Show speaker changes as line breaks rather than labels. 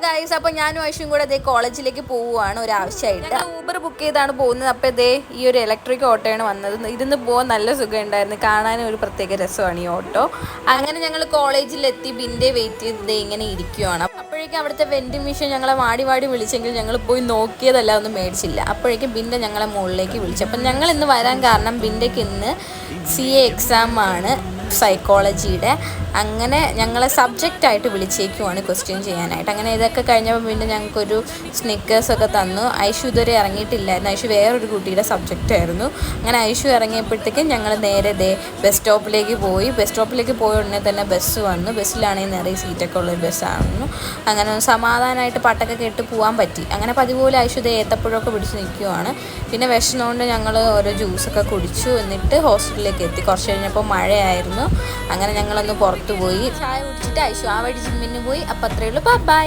Guys, അപ്പോൾ ഞാനും ഐഷും കൂടെ അതേ കോളേജിലേക്ക് പോവുകയാണ് ഒരാവശ്യമായിട്ട്. ഊബർ ബുക്ക് ചെയ്താണ് പോകുന്നത്. അപ്പോൾ ഇതേ ഈ ഒരു ഇലക്ട്രിക് ഓട്ടോയാണ് വന്നത്. ഇരുന്ന് പോകാൻ നല്ല സുഖം ഉണ്ടായിരുന്നു, കാണാനും ഒരു പ്രത്യേക രസമാണ് ഈ ഓട്ടോ. അങ്ങനെ ഞങ്ങൾ കോളേജിലെത്തി ബിൻ്റെ വെയിറ്റ് ചെയ്ത് ഇങ്ങനെ ഇരിക്കുകയാണ്. അപ്പോഴേക്കും അവിടുത്തെ വെൻഡിങ് മെഷീൻ ഞങ്ങളെ വാടി വിളിച്ചെങ്കിൽ ഞങ്ങൾ പോയി നോക്കിയതല്ല, ഒന്നും മേടിച്ചില്ല. അപ്പോഴേക്കും ബിൻ്റെ ഞങ്ങളെ മുകളിലേക്ക് വിളിച്ചു. അപ്പം ഞങ്ങൾ ഇന്ന് വരാൻ കാരണം ബിൻ്റെക്ക് ഇന്ന് CA എക്സാം ആണ്, സൈക്കോളജിയുടെ. അങ്ങനെ ഞങ്ങളെ സബ്ജക്റ്റായിട്ട് വിളിച്ചേക്കുവാണ് ക്വസ്റ്റ്യൻ ചെയ്യാനായിട്ട്. അങ്ങനെ ഇതൊക്കെ കഴിഞ്ഞപ്പോൾ പിന്നെ ഞങ്ങൾക്കൊരു സ്നിക്കേഴ്സൊക്കെ തന്നു. ഐഷു ഇതുവരെ ഇറങ്ങിയിട്ടില്ലായിരുന്നു, ഐഷു വേറൊരു കുട്ടിയുടെ സബ്ജക്റ്റായിരുന്നു. അങ്ങനെ ഐഷു ഇറങ്ങിയപ്പോഴത്തേക്കും ഞങ്ങൾ നേരെ ബസ് സ്റ്റോപ്പിലേക്ക് പോയി. ബസ് സ്റ്റോപ്പിലേക്ക് പോയ ഉടനെ തന്നെ ബസ് വന്നു. ബസ്സിലാണെങ്കിൽ നിറയെ സീറ്റൊക്കെ ഉള്ളൊരു ബസ്സായിരുന്നു. അങ്ങനെ സമാധാനമായിട്ട് പാട്ടൊക്കെ കേട്ട് പോകാൻ പറ്റി. അങ്ങനെ പതിപോലെ ഐഷു ഏത്തപ്പഴമൊക്കെ പിടിച്ച് നിൽക്കുവാണ്. പിന്നെ വിഷമമുകൊണ്ട് ഞങ്ങൾ ഓരോ ജ്യൂസൊക്കെ കുടിച്ചു. എന്നിട്ട് ഹോസ്റ്റലിലേക്ക് എത്തി. കുറച്ച് കഴിഞ്ഞപ്പോൾ മഴയായിരുന്നു. അങ്ങനെ ഞങ്ങളൊന്ന് പുറത്തു പോയി ചായ കുടിച്ചിട്ട് ഐഷു ആ വഴി ജിമ്മിന് പോയി. അപ്പം അത്രയേ ഉള്ളൂ. ബൈ.